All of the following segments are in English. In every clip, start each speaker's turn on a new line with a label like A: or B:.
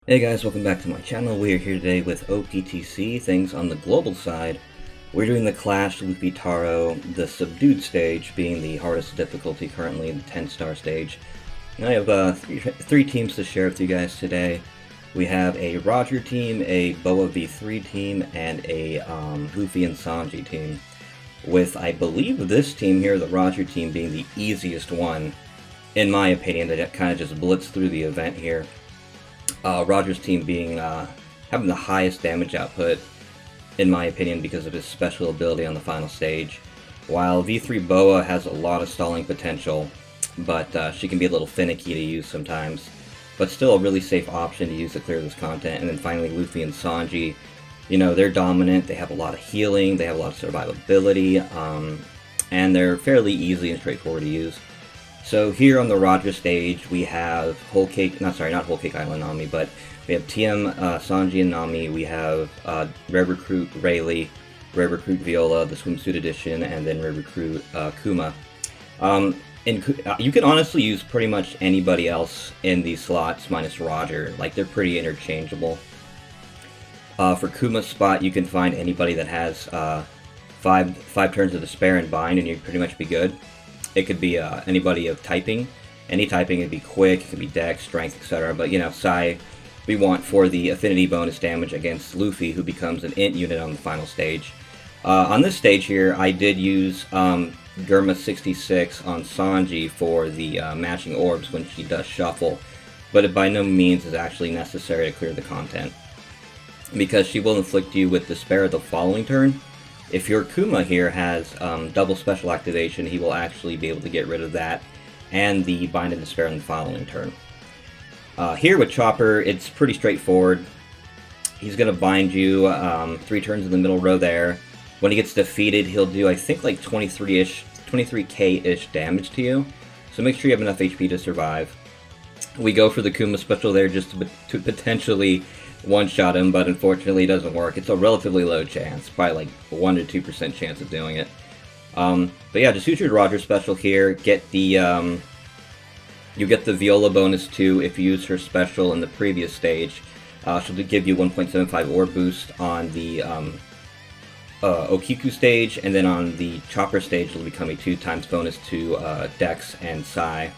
A: Hey guys, welcome back to my channel. We are here today with OPTC, things on the global side. We're doing the Clash Luffytaro, the subdued stage being the hardest difficulty currently, the 10-star stage. And I have three teams to share with you guys today. We have a Roger team, a Boa v3 team, and a Luffy and Sanji team. With, I believe, this team here, the Roger team, being the easiest one, in my opinion, that kind of just blitzed through the event here. Roger's team being having the highest damage output, in my opinion, because of his special ability on the final stage. While V3 Boa has a lot of stalling potential, but she can be a little finicky to use sometimes. But still a really safe option to use to clear this content. And then finally Luffy and Sanji, you know, they're dominant, they have a lot of healing, they have a lot of survivability, and they're fairly easy and straightforward to use. So here on the Roger stage, we have not Whole Cake Island Nami, but we have TM Sanji and Nami, we have Rare Recruit Rayleigh, Rare Recruit Viola, the Swimsuit Edition, and then Rare Recruit Kuma. You can honestly use pretty much anybody else in these slots minus Roger, like they're pretty interchangeable. For Kuma's spot, you can find anybody that has five turns of Despair and Bind, and you'd pretty much be good. It could be anybody of typing. Any typing, it'd be quick, it could be dex, strength, etc. But, you know, Sai, we want for the affinity bonus damage against Luffy, who becomes an int unit on the final stage. On this stage here, I did use Germa 66 on Sanji for the matching orbs when she does shuffle, but it by no means is actually necessary to clear the content, because she will inflict you with Despair the following turn. If your Kuma here has double special activation, he will actually be able to get rid of that and the Bind and Despair in the following turn. Here with Chopper, it's pretty straightforward. He's going to bind you 3 turns in the middle row there. When he gets defeated, he'll do, I think, like 23k-ish damage to you. So make sure you have enough HP to survive. We go for the Kuma special there just to potentially one-shot him, but unfortunately it doesn't work. It's a relatively low chance, probably like 1 to 2% chance of doing it. But yeah, just use your Roger special here. Get the you get the Viola bonus too if you use her special in the previous stage. She'll give you 1.75 orb boost on the Okiku stage, and then on the Chopper stage it'll become a 2x bonus to Dex and Sai.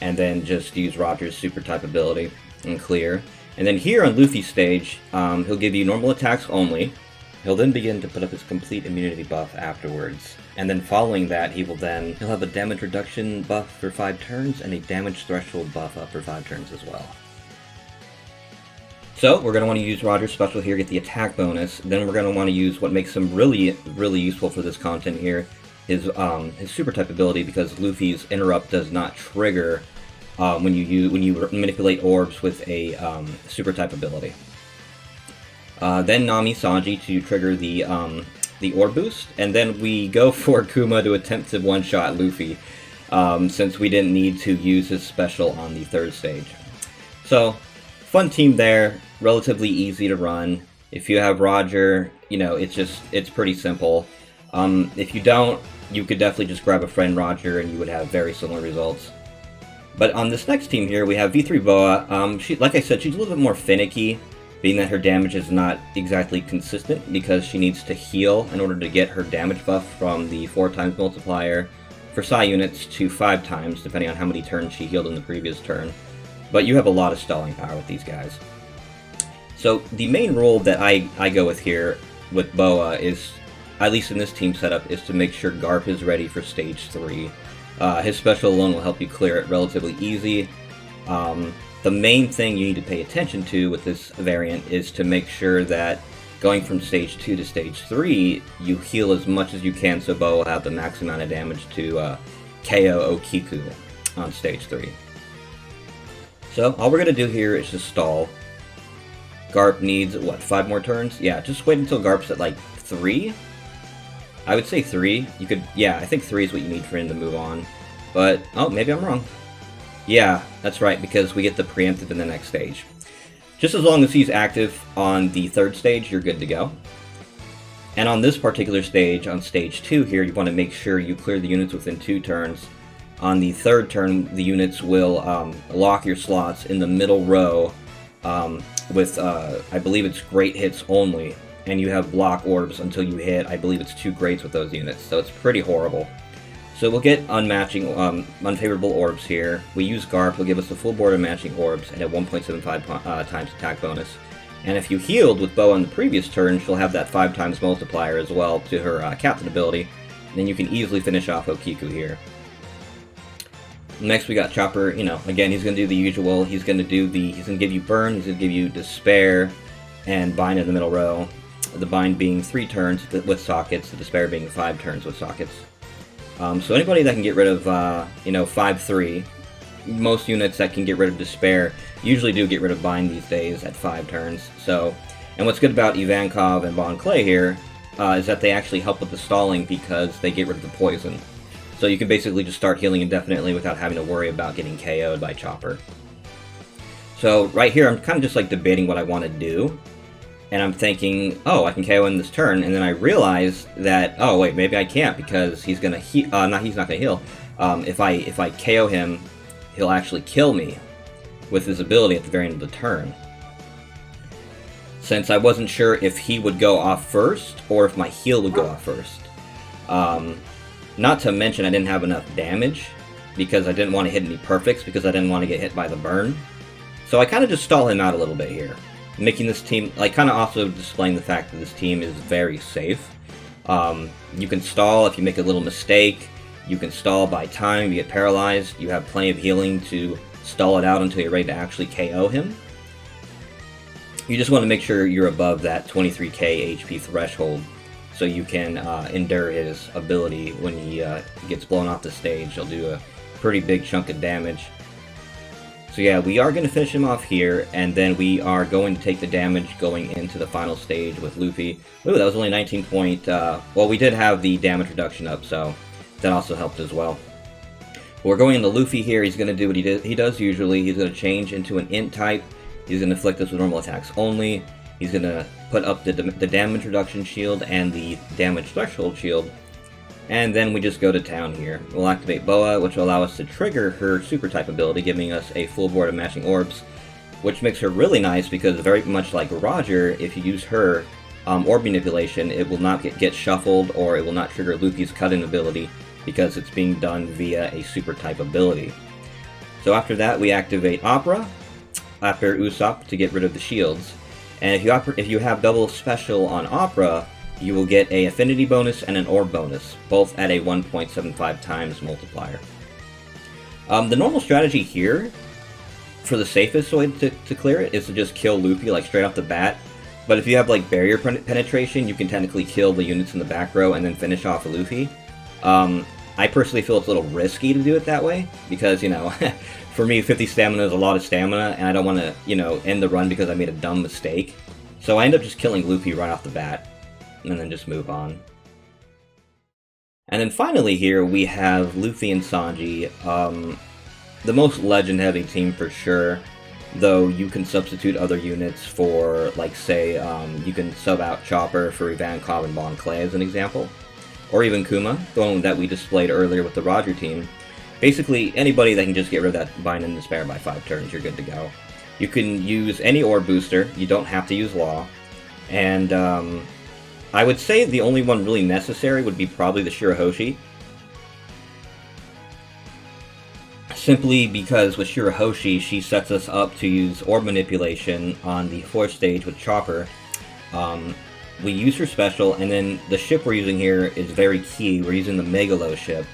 A: And then just use Roger's super type ability and clear. And then here on Luffy's stage, he'll give you normal attacks only. He'll then begin to put up his complete immunity buff afterwards. And then following that, he'll have a damage reduction buff for 5 turns and a damage threshold buff up for 5 turns as well. So we're going to want to use Roger's special here, get the attack bonus. Then we're going to want to use what makes him really, really useful for this content here, his super type ability, because Luffy's interrupt does not trigger when you manipulate orbs with a super type ability. Then Nami Sanji to trigger the orb boost, and then we go for Kuma to attempt to one-shot Luffy, since we didn't need to use his special on the 3rd stage. So, fun team there, relatively easy to run. If you have Roger, you know, it's pretty simple. If you don't, you could definitely just grab a friend Roger and you would have very similar results. But on this next team here, we have V3 Boa. Like I said, she's a little bit more finicky, being that her damage is not exactly consistent because she needs to heal in order to get her damage buff from the 4x multiplier for Sai units to 5x, depending on how many turns she healed in the previous turn. But you have a lot of stalling power with these guys. So the main rule that I go with here with Boa is, at least in this team setup, is to make sure Garp is ready for stage 3. His special alone will help you clear it relatively easy. The main thing you need to pay attention to with this variant is to make sure that going from stage 2 to stage 3, you heal as much as you can so Boa will have the max amount of damage to KO Okiku on stage 3. So all we're going to do here is just stall. Garp needs, what, 5 more turns? Yeah, just wait until Garp's at like 3. I would say 3. You could, yeah, I think 3 is what you need for him to move on. But, oh, maybe I'm wrong. Yeah, that's right, because we get the preemptive in the next stage. Just as long as he's active on the 3rd stage, you're good to go. And on this particular stage, on stage 2 here, you want to make sure you clear the units within 2 turns. On the 3rd turn, the units will lock your slots in the middle row with, I believe it's great hits only, and you have block orbs until you hit, I believe it's 2 greats with those units, so it's pretty horrible. So we'll get unfavorable orbs here. We use Garp, will give us the full board of matching orbs and a 1.75 times attack bonus. And if you healed with Boa in the previous turn, she'll have that 5 times multiplier as well to her captain ability, and then you can easily finish off Okiku here. Next we got Chopper. You know, again, he's going to do the usual. He's going to give you Burn, he's going to give you Despair, and Bind in the middle row. The Bind being 3 turns with sockets, the Despair being 5 turns with sockets. So anybody that can get rid of, 5-3, most units that can get rid of Despair usually do get rid of Bind these days at 5 turns. So, and what's good about Ivankov and Bon Clay here is that they actually help with the stalling because they get rid of the poison. So you can basically just start healing indefinitely without having to worry about getting KO'd by Chopper. So right here, I'm kind of just like debating what I want to do. And I'm thinking, oh, I can KO in this turn, and then I realize that, oh wait, maybe I can't because he's gonna he's not gonna heal. If I KO him, he'll actually kill me with his ability at the very end of the turn. Since I wasn't sure if he would go off first or if my heal would go off first. Not to mention I didn't have enough damage because I didn't want to hit any perfects because I didn't want to get hit by the burn. So I kind of just stall him out a little bit here. Making this team, like, kind of also displaying the fact that this team is very safe. You can stall if you make a little mistake. You can stall by time, you get paralyzed. You have plenty of healing to stall it out until you're ready to actually KO him. You just want to make sure you're above that 23k HP threshold so you can endure his ability. When he gets blown off the stage, he'll do a pretty big chunk of damage. So yeah, we are going to finish him off here, and then we are going to take the damage going into the final stage with Luffy. Ooh, that was only 19 point, well, we did have the damage reduction up, so that also helped as well. We're going into Luffy here. He's going to do what he does usually. He's going to change into an int type. He's going to inflict us with normal attacks only. He's going to put up the damage reduction shield and the damage threshold shield. And then we just go to town here. We'll activate Boa, which will allow us to trigger her super type ability, giving us a full board of matching orbs, which makes her really nice because very much like Roger, if you use her orb manipulation, it will not get shuffled or it will not trigger Luffy's cut-in ability because it's being done via a super type ability. So after that, we activate Opera after Usopp to get rid of the shields. And if you have double special on Opera, you will get a affinity bonus and an orb bonus, both at a 1.75 times multiplier. The normal strategy here, for the safest way to clear it, is to just kill Luffy like straight off the bat. But if you have like barrier penetration, you can technically kill the units in the back row and then finish off Luffy. I personally feel it's a little risky to do it that way, because, you know, for me 50 stamina is a lot of stamina, and I don't want to, you know, end the run because I made a dumb mistake. So I end up just killing Luffy right off the bat, and then just move on. And then finally here we have Luffy and Sanji, the most legend-heavy team for sure, though you can substitute other units for, like, say, you can sub out Chopper for Ivankov and Bon Clay as an example, or even Kuma, the one that we displayed earlier with the Roger team. Basically, anybody that can just get rid of that Bind and Despair by 5 turns, you're good to go. You can use any orb booster, you don't have to use Law, and I would say the only one really necessary would be probably the Shirahoshi. Simply because with Shirahoshi, she sets us up to use orb manipulation on the 4th stage with Chopper. We use her special, and then the ship we're using here is very key. We're using the Megalo ship,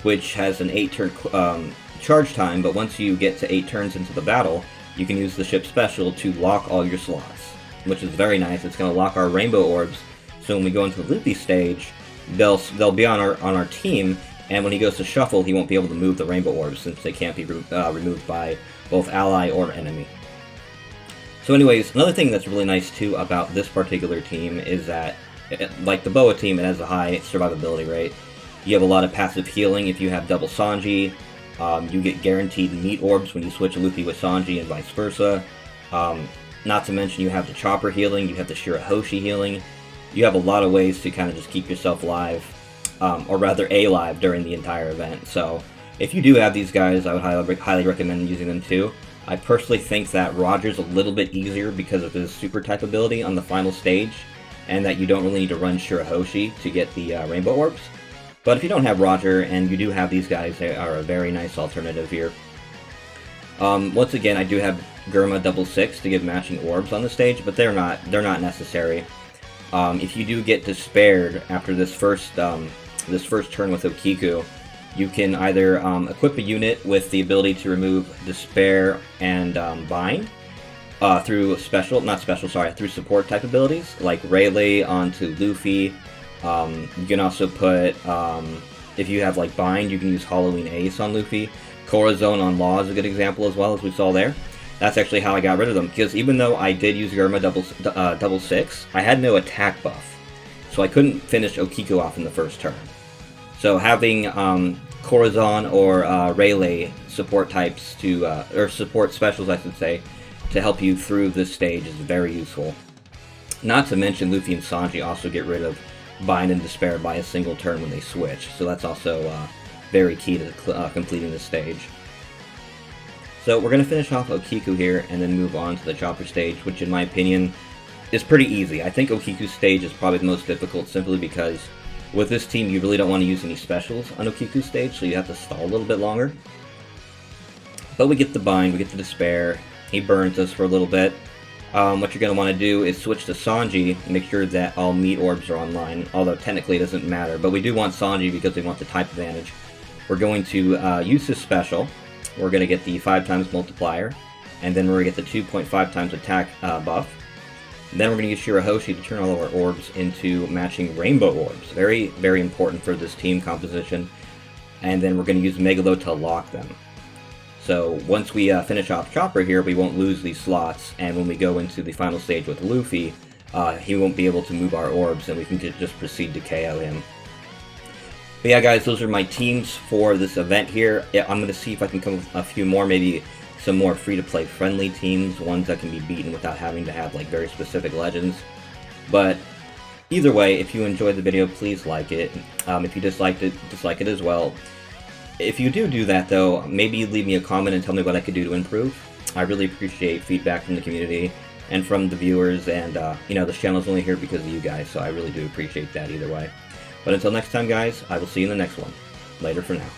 A: which has an 8-turn charge time, but once you get to 8 turns into the battle, you can use the ship special to lock all your slots, which is very nice. It's going to lock our rainbow orbs, so when we go into the Luffy stage, they'll be on our team, and when he goes to shuffle, he won't be able to move the rainbow orbs since they can't be removed by both ally or enemy. So anyways, another thing that's really nice too about this particular team is that, like the Boa team, it has a high survivability rate. You have a lot of passive healing if you have double Sanji. You get guaranteed meat orbs when you switch Luffy with Sanji and vice versa. Not to mention you have the Chopper healing, you have the Shirahoshi healing. You have a lot of ways to kind of just keep yourself alive, or rather alive during the entire event. So if you do have these guys, I would highly recommend using them too. I personally think that Roger's a little bit easier because of his super type ability on the final stage, and that you don't really need to run Shirahoshi to get the Rainbow Orbs. But if you don't have Roger, and you do have these guys, they are a very nice alternative here. Once again, I do have Germa 66 to give matching orbs on the stage, but they're not necessary. If you do get despaired after this first turn with Okiku, you can either equip a unit with the ability to remove Despair and Bind through through support type abilities, like Rayleigh onto Luffy. You can also put, if you have like Bind, you can use Halloween Ace on Luffy. Corazon on Law is a good example as well, as we saw there. That's actually how I got rid of them, because even though I did use Germa 66, I had no attack buff, so I couldn't finish Okiku off in the first turn. So having Corazon or Rayleigh support types or support specials, I should say, to help you through this stage is very useful. Not to mention Luffy and Sanji also get rid of Bind and Despair by a single turn when they switch, so that's also very key to completing this stage. So we're going to finish off Okiku here and then move on to the Chopper stage, which in my opinion is pretty easy. I think Okiku's stage is probably the most difficult simply because with this team you really don't want to use any specials on Okiku's stage, so you have to stall a little bit longer. But we get the Bind, we get the Despair, he burns us for a little bit. What you're going to want to do is switch to Sanji, make sure that all meat orbs are online, although technically it doesn't matter, but we do want Sanji because we want the type advantage. We're going to use his special. We're going to get the 5x multiplier, and then we're going to get the 2.5x attack buff. And then we're going to use Shirahoshi to turn all of our orbs into matching rainbow orbs. Very, very important for this team composition. And then we're going to use Megalo to lock them. So once we finish off Chopper here, we won't lose these slots, and when we go into the final stage with Luffy, he won't be able to move our orbs, and we can just proceed to KO him. But yeah, guys, those are my teams for this event here. I'm going to see if I can come up with a few more, maybe some more free-to-play friendly teams, ones that can be beaten without having to have like very specific legends. But either way, if you enjoyed the video, please like it. If you disliked it, dislike it as well. If you do that, though, maybe leave me a comment and tell me what I could do to improve. I really appreciate feedback from the community and from the viewers, and you know, this channel is only here because of you guys, so I really do appreciate that either way. But until next time, guys, I will see you in the next one. Later for now.